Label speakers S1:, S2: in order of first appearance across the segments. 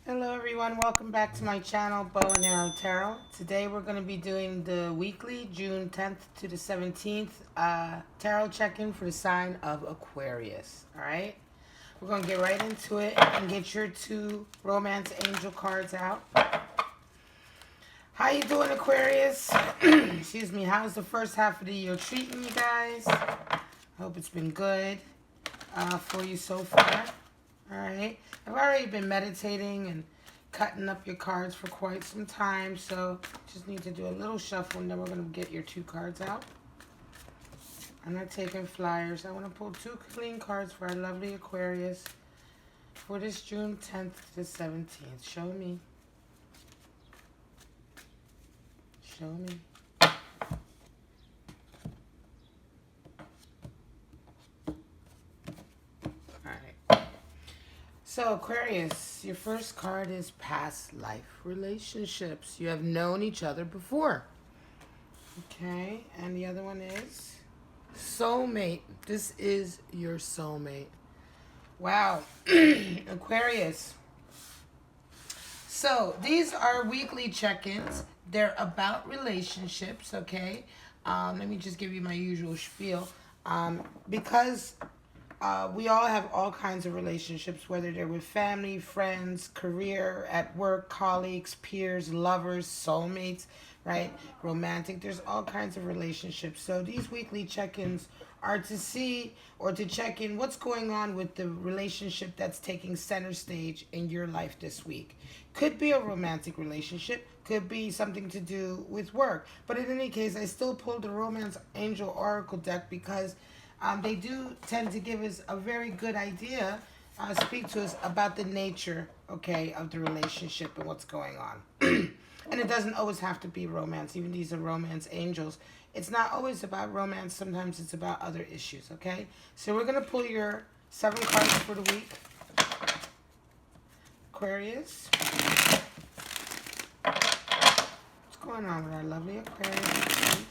S1: Hello everyone, welcome back to my channel, Bow and Arrow Tarot. Today we're going to be doing the weekly June 10th to the 17th tarot check-in for the sign of Aquarius. Alright, we're going to get right into it and get your two romance angel cards out. How you doing, Aquarius? Excuse me, how's the first half of the year treating you guys? I hope it's been good for you so far. Alright, I've already been meditating and cutting up your cards for quite some time, so just need to do a little shuffle and then we're going to get your two cards out. I'm not taking flyers. I want to pull two clean cards for our lovely Aquarius for this June 10th to 17th. Show me. Show me. So, Aquarius, your first card is past life relationships. You have known each other before. Okay, and the other one is soulmate. This is your soulmate. Wow, Aquarius. So, these are weekly check-ins. They're about relationships, okay? Let me just give you my usual spiel. Because we all have all kinds of relationships, whether they're with family, friends, career, at work, colleagues, peers, lovers, soulmates, right? Romantic. There's all kinds of relationships. So these weekly check-ins are to see or to check in what's going on with the relationship that's taking center stage in your life this week. Could be a romantic relationship, could be something to do with work. But in any case, I still pulled the Romance Angel Oracle deck because they do tend to give us a very good idea, speak to us about the nature, okay, of the relationship and what's going on. And it doesn't always have to be romance. Even these are romance angels. It's not always about romance. Sometimes it's about other issues, okay? So we're going to pull your 7 cards for the week. Aquarius. What's going on with our lovely Aquarius this week?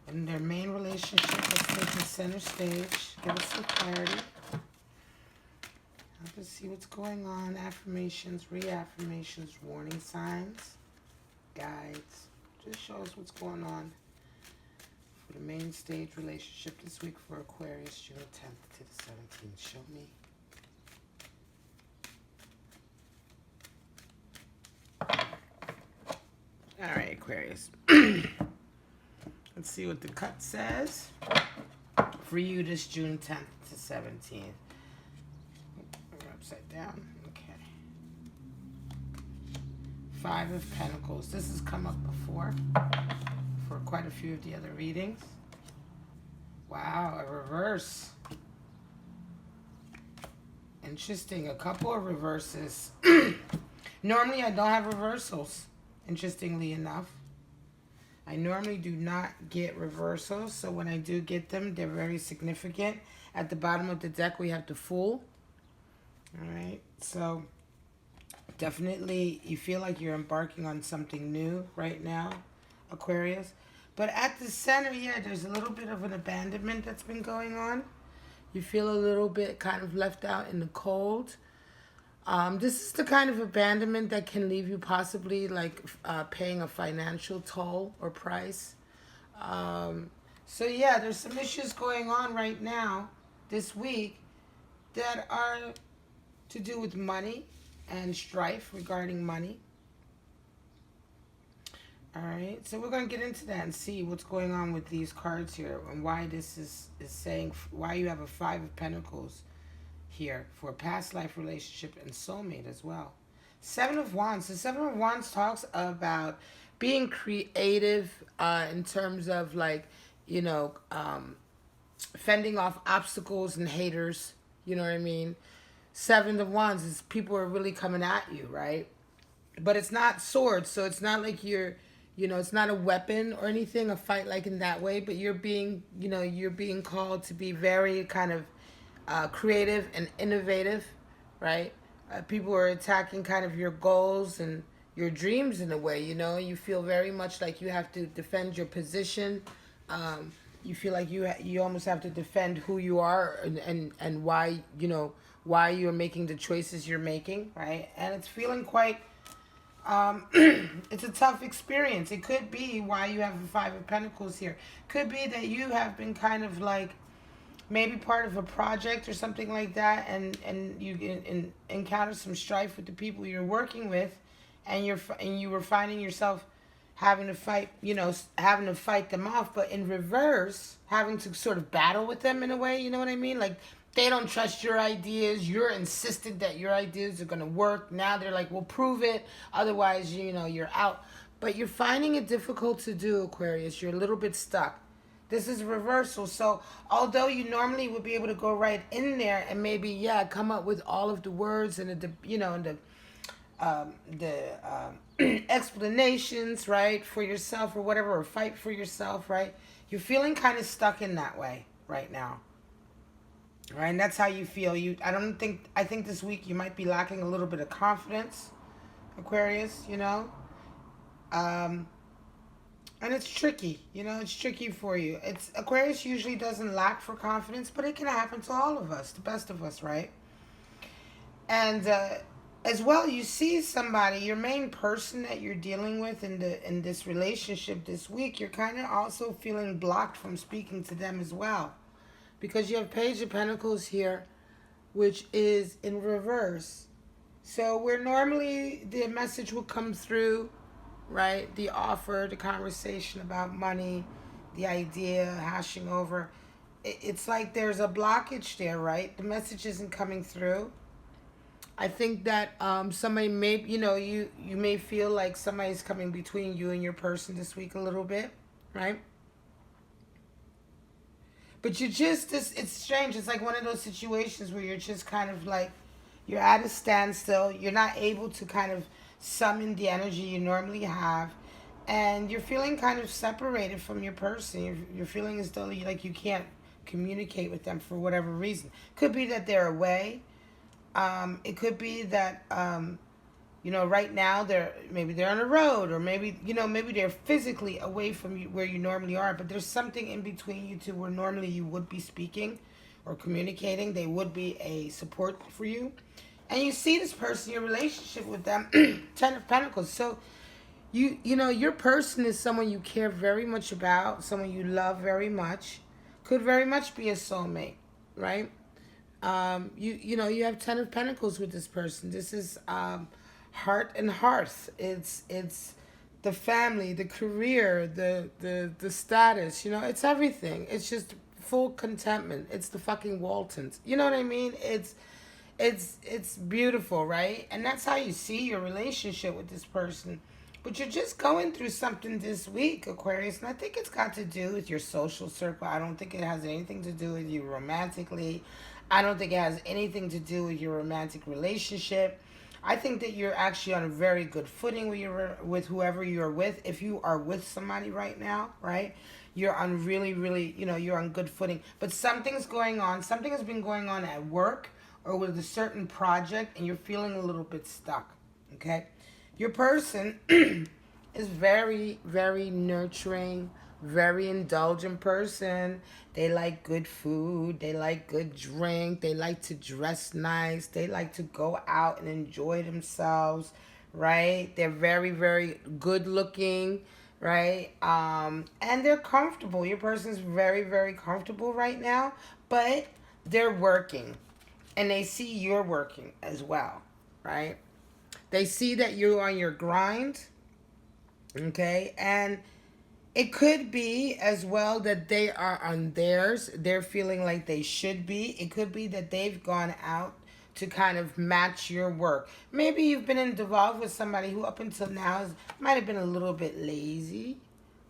S1: In their main relationship that's taking center stage. Give us some clarity. Help us see what's going on. Affirmations, reaffirmations, warning signs, guides. Just show us what's going on for the main stage relationship this week for Aquarius, June 10th to the 17th. Show me. All right, Aquarius. Let's see what the cut says for you this June 10th to 17th. We're upside down. Okay. 5 of Pentacles. This has come up before for quite a few of the other readings. Wow, a reverse. Interesting. A couple of reverses. Normally, I don't have reversals, interestingly enough. I normally do not get reversals, so when I do get them, they're very significant. At the bottom of the deck, we have the Fool. All right, so definitely you feel like you're embarking on something new right now, Aquarius. But at the center, yeah, there's a little bit of an abandonment that's been going on. You feel a little bit kind of left out in the cold. This is the kind of abandonment that can leave you possibly like paying a financial toll or price. So yeah, there's some issues going on right now this week that are to do with money and strife regarding money. All right, so we're going to get into that and see what's going on with these cards here and why this is saying, why you have a 5 of Pentacles here for past life relationship and soulmate as well. 7 of Wands. The 7 of Wands talks about being creative in terms of like, you know, fending off obstacles and haters. You know what I mean? 7 of Wands is people are really coming at you, right? But it's not swords, so it's not like you're, you know, it's not a weapon or anything, a fight like in that way, but you're being, you know, you're being called to be very kind of creative and innovative, right? People are attacking kind of your goals and your dreams in a way, you know. You feel very much like you have to defend your position. You feel like you almost have to defend who you are and why, you know, why you're making the choices you're making, right? And it's feeling quite, it's a tough experience. It could be why you have the Five of Pentacles here. Could be that you have been kind of like maybe part of a project or something like that, and you encounter some strife with the people you're working with, and you were finding yourself having to fight, having to fight them off, but in reverse, having to sort of battle with them in a way, you know what I mean? Like, they don't trust your ideas. You're insistent that your ideas are going to work. Now they're like, well, prove it. Otherwise, you're out. But you're finding it difficult to do, Aquarius. You're a little bit stuck. This is reversal. So although you normally would be able to go right in there and maybe, come up with all of the words and the explanations, right, for yourself or whatever, or fight for yourself, right? You're feeling kind of stuck in that way right now. Right, and that's how you feel. I think this week you might be lacking a little bit of confidence, Aquarius, and it's tricky, it's tricky for you. Aquarius usually doesn't lack for confidence, but it can happen to all of us, the best of us, right? And as well, you see somebody, your main person that you're dealing with in this relationship this week, you're kind of also feeling blocked from speaking to them as well. Because you have Page of Pentacles here, which is in reverse. So where normally the message will come through, right? The offer, the conversation about money, the idea, hashing over. It's like there's a blockage there, right? The message isn't coming through. I think that somebody may, you may feel like somebody's coming between you and your person this week a little bit, right? But it's strange. It's like one of those situations where you're just kind of like, you're at a standstill. You're not able to kind of summon the energy you normally have. And you're feeling kind of separated from your person. You're feeling as though you can't communicate with them for whatever reason. Could be that they're away. It could be that, right now maybe they're on the road, or maybe they're physically away from you where you normally are, but there's something in between you two where normally you would be speaking or communicating. They would be a support for you. And you see this person, your relationship with them, 10 of Pentacles. So your person is someone you care very much about, someone you love very much, could very much be a soulmate, right? You have 10 of Pentacles with this person. This is heart and hearth. It's the family, the career, the status. It's everything. It's just full contentment. It's the fucking Waltons. You know what I mean? It's beautiful, right? And that's how you see your relationship with this person. But you're just going through something this week, Aquarius, and I think it's got to do with your social circle. I don't think it has anything to do with you romantically. I don't think it has anything to do with your romantic relationship. I think that you're actually on a very good footing with whoever you're with. If you are with somebody right now, right, you're on really, really, you're on good footing. But something's going on. Something has been going on at work or with a certain project, and you're feeling a little bit stuck, okay? Your person is very, very nurturing, very indulgent person. They like good food. They like good drink. They like to dress nice. They like to go out and enjoy themselves, right? They're very, very good looking, right? And they're comfortable. Your person's very, very comfortable right now, but they're working, and they see you're working as well, right? They see that you're on your grind, okay? And it could be as well that they are on theirs. They're feeling like they should be. It could be that they've gone out to kind of match your work. Maybe you've been involved with somebody who up until now might have been a little bit lazy,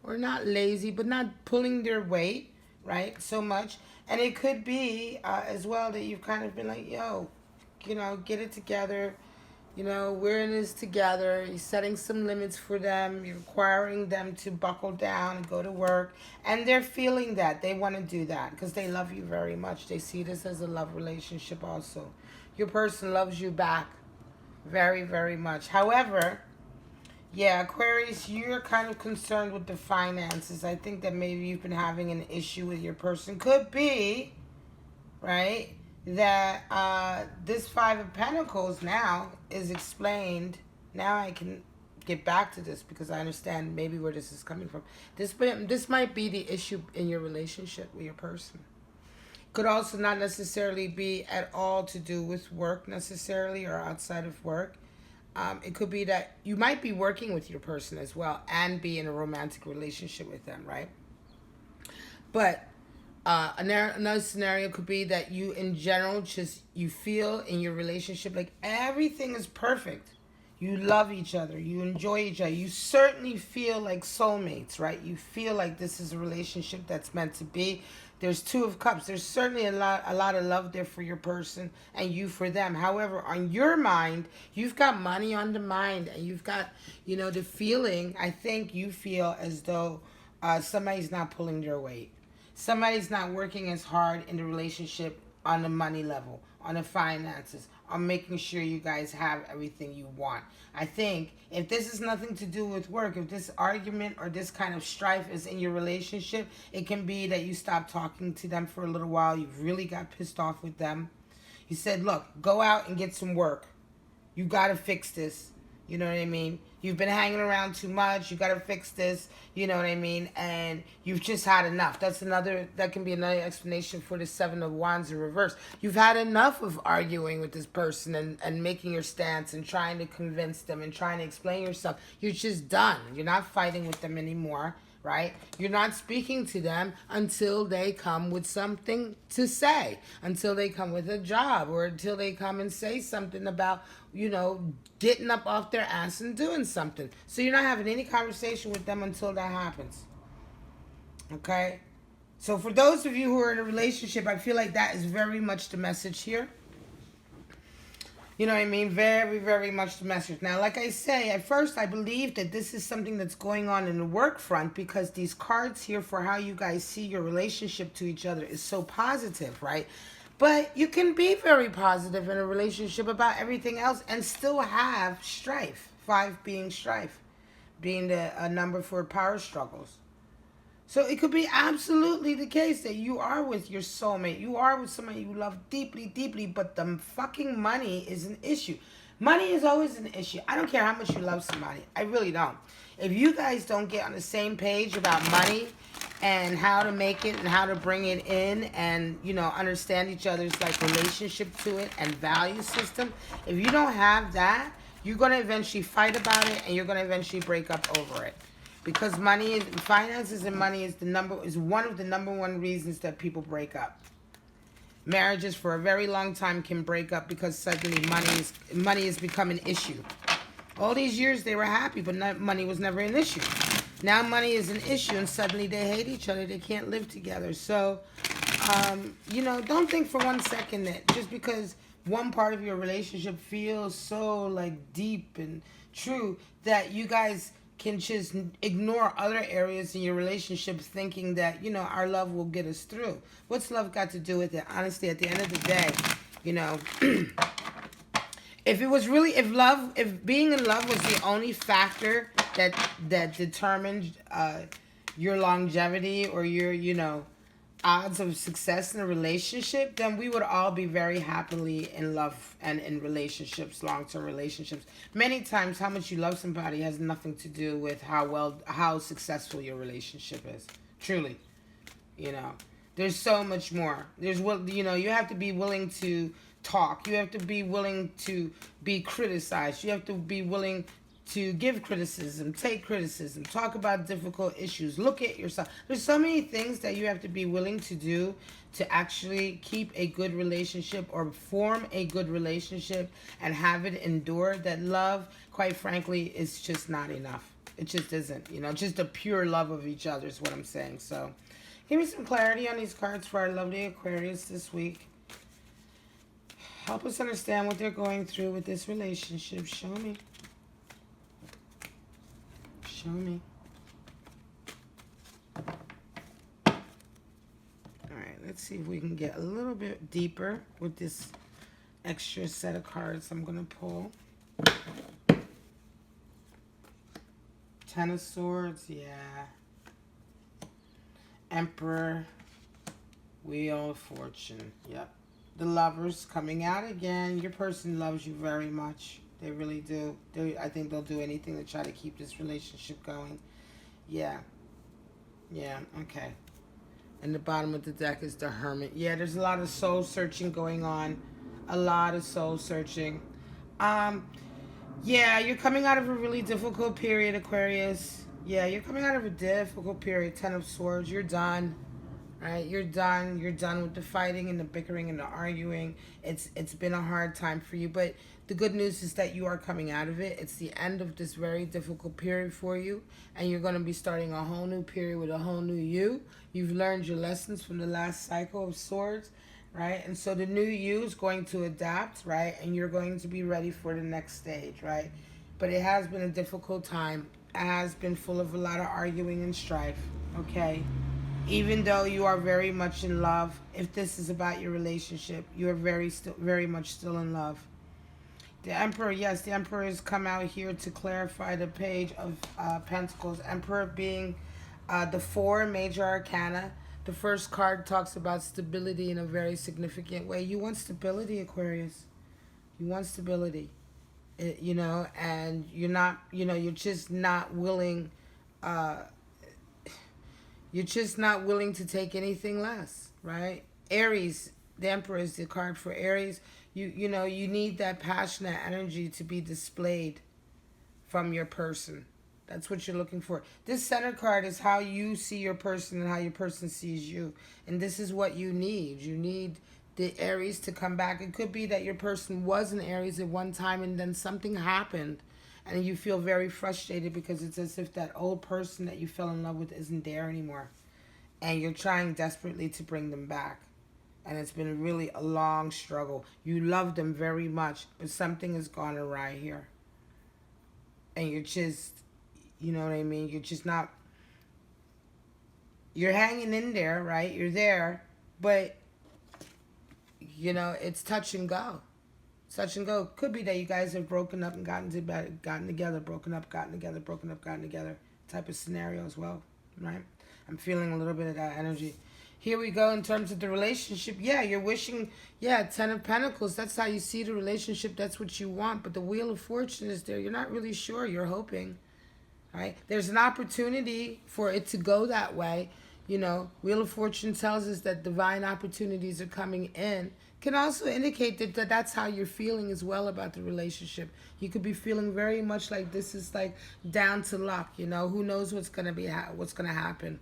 S1: or not lazy, but not pulling their weight, right, so much. And it could be as well that you've kind of been like, yo, get it together. We're in this together. You're setting some limits for them. You're requiring them to buckle down and go to work. And they're feeling that. They want to do that because they love you very much. They see this as a love relationship also. Your person loves you back very, very much. However, Aquarius, you're kind of concerned with the finances. I think that maybe you've been having an issue with your person. Could be, right, that this Five of Pentacles now is explained. Now I can get back to this because I understand maybe where this is coming from. This might be the issue in your relationship with your person. Could also not necessarily be at all to do with work necessarily or outside of work. It could be that you might be working with your person as well and be in a romantic relationship with them, right? But another scenario could be that you in general you feel in your relationship like everything is perfect. You love each other. You enjoy each other. You certainly feel like soulmates, right? You feel like this is a relationship that's meant to be. There's Two of Cups. There's certainly a lot of love there for your person and you for them. However, on your mind, you've got money on the mind and you've got, the feeling, I think you feel as though somebody's not pulling their weight. Somebody's not working as hard in the relationship on the money level, on the finances, on making sure you guys have everything you want. I think if this is nothing to do with work, if this argument or this kind of strife is in your relationship, it can be that you stop talking to them for a little while. You really got pissed off with them. You said, look, go out and get some work. You got to fix this. You know what I mean? You've been hanging around too much. You got to fix this. You know what I mean? And you've just had enough. That can be another explanation for the Seven of Wands in reverse. You've had enough of arguing with this person and making your stance and trying to convince them and trying to explain yourself. You're just done. You're not fighting with them anymore, right? You're not speaking to them until they come with something to say, until they come with a job, or until they come and say something about, getting up off their ass and doing something. So you're not having any conversation with them until that happens. Okay? So for those of you who are in a relationship, I feel like that is very much the message here. You know what I mean? Very, very much the message. Now, like I say, at first I believe that this is something that's going on in the work front because these cards here for how you guys see your relationship to each other is so positive, right? But you can be very positive in a relationship about everything else and still have strife. 5 being strife, being a number for power struggles. So it could be absolutely the case that you are with your soulmate. You are with somebody you love deeply, deeply, but the fucking money is an issue. Money is always an issue. I don't care how much you love somebody. I really don't. If you guys don't get on the same page about money and how to make it and how to bring it in and, understand each other's relationship to it and value system, if you don't have that, you're going to eventually fight about it and you're going to eventually break up over it. Because finances and money is one of the number one reasons that people break up. Marriages for a very long time can break up because suddenly money has become an issue. All these years they were happy, but money was never an issue. Now money is an issue and suddenly they hate each other. They can't live together. So, don't think for 1 second that just because one part of your relationship feels so deep and true that you guys can just ignore other areas in your relationship thinking that, our love will get us through. What's love got to do with it? Honestly, at the end of the day, if being in love was the only factor that determined your longevity or your, odds of success in a relationship, then we would all be very happily in love and in relationships, long-term relationships. Many times, how much you love somebody has nothing to do with how successful your relationship is. Truly, there's so much more. You have to be willing to talk. You have to be willing to be criticized. You have to be willing to give criticism, take criticism, talk about difficult issues, look at yourself. There's so many things that you have to be willing to do to actually keep a good relationship or form a good relationship and have it endure, that love, quite frankly, is just not enough. It just isn't, just a pure love of each other is what I'm saying. So give me some clarity on these cards for our lovely Aquarius this week. Help us understand what they're going through with this relationship. Show me. Show me. All right, let's see if we can get a little bit deeper with this extra set of cards I'm going to pull. 10 of Swords, yeah. Emperor, Wheel of Fortune, yep. The Lovers coming out again. Your person loves you very much. They really do. I think they'll do anything to try to keep this relationship going. Yeah. Yeah, okay. And the bottom of the deck is the Hermit. Yeah, there's a lot of soul searching going on. A lot of soul searching. Yeah, you're coming out of a really difficult period, Aquarius. Yeah, you're coming out of a difficult period. Ten of Swords. You're done. Right? You're done. You're done with the fighting and the bickering and the arguing. It's been a hard time for you, but the good news is that you are coming out of it. It's the end of this very difficult period for you, and you're going to be starting a whole new period with a whole new you. You've learned your lessons from the last cycle of Swords, right? And so the new you is going to adapt, right? And you're going to be ready for the next stage, right? But it has been a difficult time. It has been full of a lot of arguing and strife, okay? Even though you are very much in love, if this is about your relationship, you are very much still in love. The Emperor, yes, the Emperor has come out here to clarify the Page of Pentacles. Emperor being the 4 major arcana. The first card talks about stability in a very significant way. You want stability, Aquarius. You want stability. You know, and you're not, you know, you're just not willing... You're just not willing to take anything less, right? Aries, the Emperor is the card for Aries. You know, you need that passionate energy to be displayed from your person. That's what you're looking for. This center card is how you see your person and how your person sees you. And this is what you need. You need the Aries to come back. It could be that your person was an Aries at one time and then something happened. And you feel very frustrated because it's as if that old person that you fell in love with isn't there anymore. And you're trying desperately to bring them back. And it's been really a long struggle. You love them very much, but something has gone awry here. And you're just, you know what I mean? You're just not, you're hanging in there, right? You're there, but, you know, it's touch and go. Touch and go. Could be that you guys have broken up and gotten together, broken up, gotten together, broken up, gotten together type of scenario as well, right? I'm feeling a little bit of that energy. Here we go in terms of the relationship. Yeah, you're wishing, yeah, 10 of Pentacles. That's how you see the relationship. That's what you want. But the Wheel of Fortune is there. You're not really sure. You're hoping, right? There's an opportunity for it to go that way. You know, Wheel of Fortune tells us that divine opportunities are coming in. Can also indicate that that's how you're feeling as well about the relationship. You could be feeling very much like this is like down to luck, you know. Who knows what's going to be what's going to happen,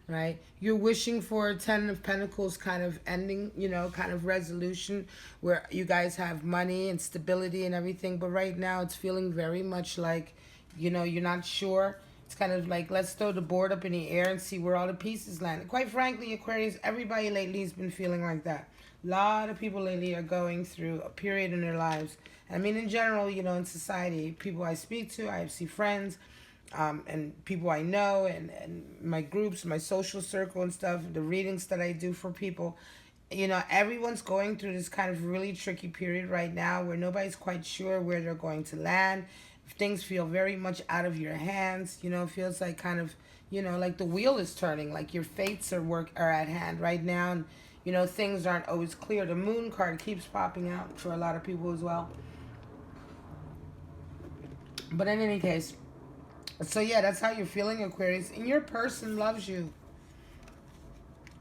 S1: right? You're wishing for a 10 of Pentacles kind of ending, you know, kind of resolution where you guys have money and stability and everything, but right now it's feeling very much like, you know, you're not sure. It's kind of like, let's throw the board up in the air and see where all the pieces land. Quite frankly, Aquarius, everybody lately has been feeling like that. A lot of people lately are going through a period in their lives. I mean, in general, you know, in society, people I speak to, I see friends, and people I know, and my groups, my social circle and stuff, the readings that I do for people, you know, everyone's going through this kind of really tricky period right now where nobody's quite sure where they're going to land. Things feel very much out of your hands, you know, it feels like kind of, you know, like the wheel is turning, like your fates are at hand right now, and you know, things aren't always clear. The Moon card keeps popping out for a lot of people as well. But in any case, so yeah, that's how you're feeling, Aquarius. And your person loves you.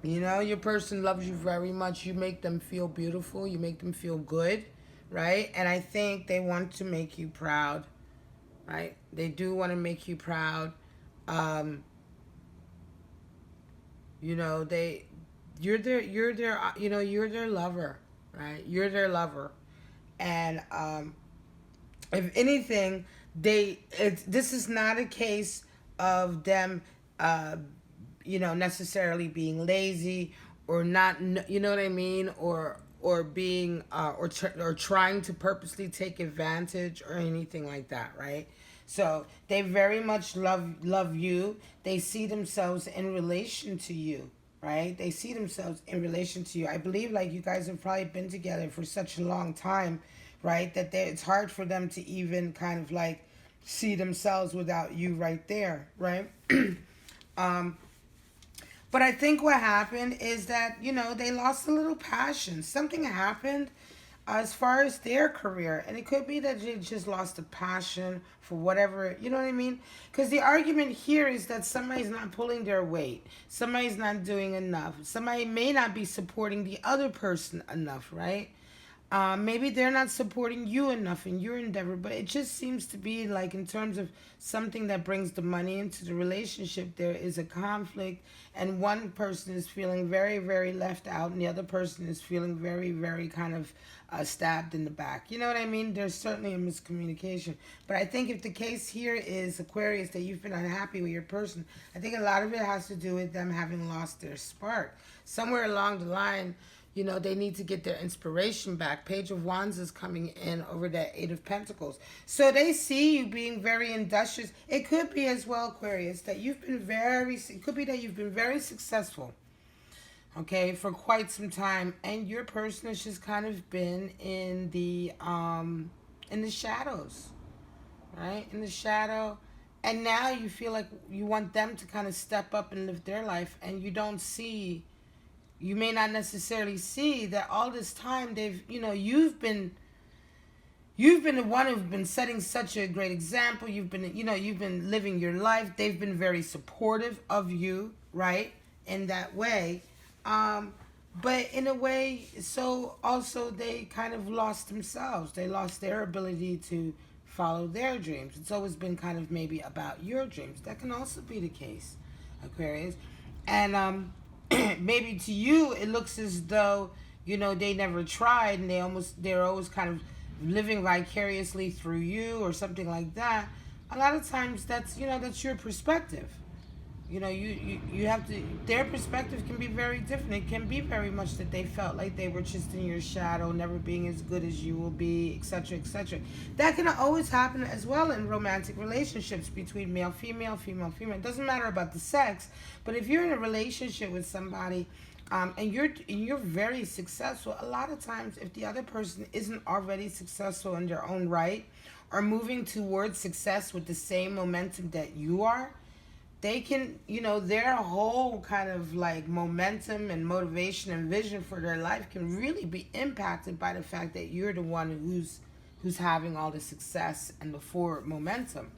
S1: You know, your person loves you very much. You make them feel beautiful. You make them feel good, right? And I think they want to make you proud, right? They do want to make you proud. You know, you're their you know, you're their lover, right? You're their lover. And if anything, this is not a case of them you know, necessarily being lazy or not, you know what I mean, or being or trying to purposely take advantage or anything like that, right? So they very much love you. They see themselves in relation to you, right? They see themselves in relation to you. I believe like you guys have probably been together for such a long time, right? That it's hard for them to even kind of like see themselves without you right there, right? But I think what happened is that, they lost a little passion. Something happened as far as their career. And it could be that they just lost a passion for whatever, you know what I mean? Because the argument here is that somebody's not pulling their weight. Somebody's not doing enough. Somebody may not be supporting the other person enough, right? Maybe they're not supporting you enough in your endeavor, but it just seems to be like, in terms of something that brings the money into the relationship, there is a conflict, and one person is feeling very, very left out, and the other person is feeling very, very kind of stabbed in the back. You know what I mean? There's certainly a miscommunication. But I think if the case here is, Aquarius, that you've been unhappy with your person, I think a lot of it has to do with them having lost their spark. Somewhere along the line, they need to get their inspiration back. Page of Wands is coming in over that Eight of Pentacles. So they see you being very industrious. It could be as well, Aquarius, that you've been very successful, okay, for quite some time. And your person has just kind of been in the shadows, right? In the shadow. And now you feel like you want them to kind of step up and live their life. And you may not necessarily see that all this time you've been the one who's been setting such a great example. You've been living your life. They've been very supportive of you, right? In that way. But in a way, so also they kind of lost themselves. They lost their ability to follow their dreams. It's always been kind of maybe about your dreams. That can also be the case, Aquarius. And, maybe to you it looks as though they never tried, and they're always kind of living vicariously through you or something like that. A lot of times that's your perspective. You have to, their perspective can be very different. It can be very much that they felt like they were just in your shadow, never being as good as you will be, etc., etc. That can always happen as well in romantic relationships between male, female, female, female. It doesn't matter about the sex, but if you're in a relationship with somebody, and you're very successful, a lot of times if the other person isn't already successful in their own right, or moving towards success with the same momentum that you are, they can, their whole kind of like momentum and motivation and vision for their life can really be impacted by the fact that you're the one who's having all the success and the forward momentum,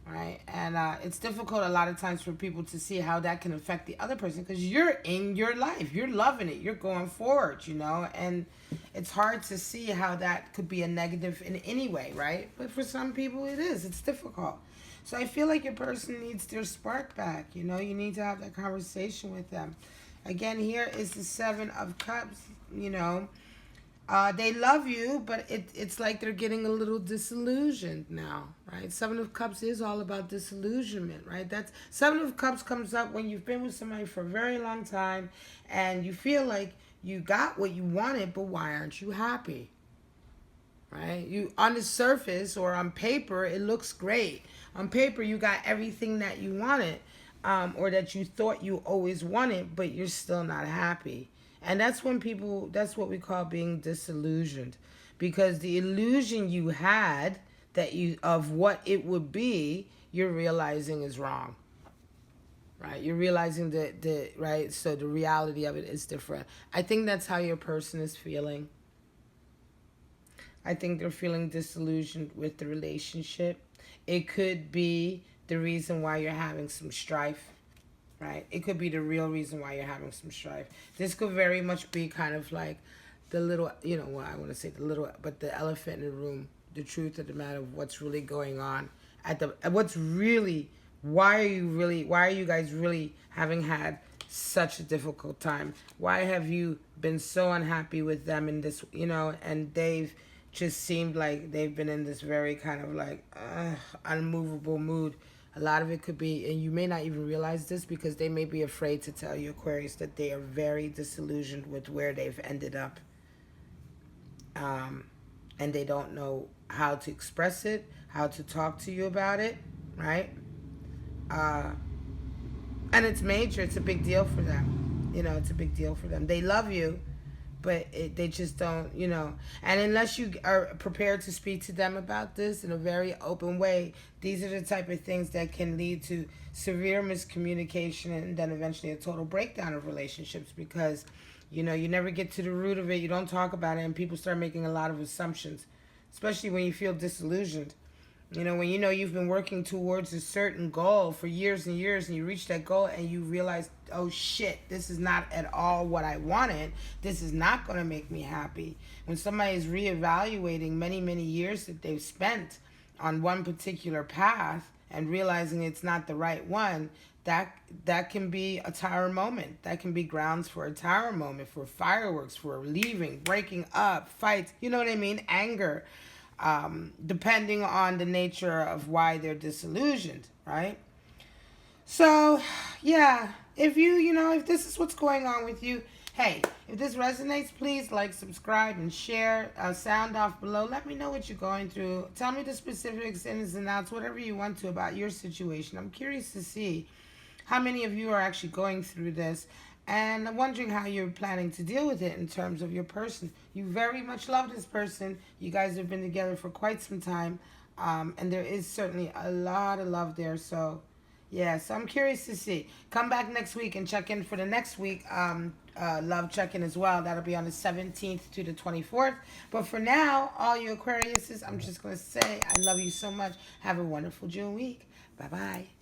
S1: right? And it's difficult a lot of times for people to see how that can affect the other person, because you're in your life, you're loving it, you're going forward, and it's hard to see how that could be a negative in any way, right? But for some people it is. It's difficult. So I feel like your person needs their spark back. You need to have that conversation with them. Again, here is the Seven of Cups. They love you, but it's like they're getting a little disillusioned now, right? Seven of Cups is all about disillusionment, right? That's Seven of Cups comes up when you've been with somebody for a very long time and you feel like you got what you wanted, but why aren't you happy? Right? You, on the surface or on paper, it looks great. On paper, you got everything that you wanted, or that you thought you always wanted, but you're still not happy. And that's when that's what we call being disillusioned, because the illusion you had of what it would be, you're realizing is wrong. Right? You're realizing right? So the reality of it is different. I think that's how your person is feeling. I think they're feeling disillusioned with the relationship. It could be the reason why you're having some strife, right? It could be the real reason why you're having some strife. This could very much be kind of like the little, I want to say but the elephant in the room, the truth of the matter of what's really going on. Why are you guys really having had such a difficult time? Why have you been so unhappy with them in this, and they've just seemed like they've been in this very kind of like unmovable mood. A lot of it could be, and you may not even realize this because they may be afraid to tell you, Aquarius, that they are very disillusioned with where they've ended up. And they don't know how to express it, how to talk to you about it, right? And it's major. It's a big deal for them. It's a big deal for them. They love you, but they just don't, you know. And unless you are prepared to speak to them about this in a very open way, these are the type of things that can lead to severe miscommunication and then eventually a total breakdown of relationships, because you know, you never get to the root of it, you don't talk about it, and people start making a lot of assumptions, especially when you feel disillusioned. You know, when you know you've been working towards a certain goal for years and years, and you reach that goal and you realize, oh shit, this is not at all what I wanted. This is not going to make me happy. When somebody is reevaluating many, many years that they've spent on one particular path and realizing it's not the right one, that can be a tower moment. That can be grounds for a tower moment, for fireworks, for leaving, breaking up, fights. You know what I mean? Anger. Depending on the nature of why they're disillusioned, right? So, yeah, if if this is what's going on with you, hey, if this resonates, please like, subscribe, and share. Sound off below. Let me know what you're going through. Tell me the specifics, ins and outs, whatever you want to about your situation. I'm curious to see how many of you are actually going through this. And I'm wondering how you're planning to deal with it in terms of your person. You very much love this person. You guys have been together for quite some time. And there is certainly a lot of love there. So, yeah, so I'm curious to see. Come back next week and check in for the next week. Love check-in as well. That'll be on the 17th to the 24th. But for now, all you Aquariuses, I'm just going to say I love you so much. Have a wonderful June week. Bye-bye.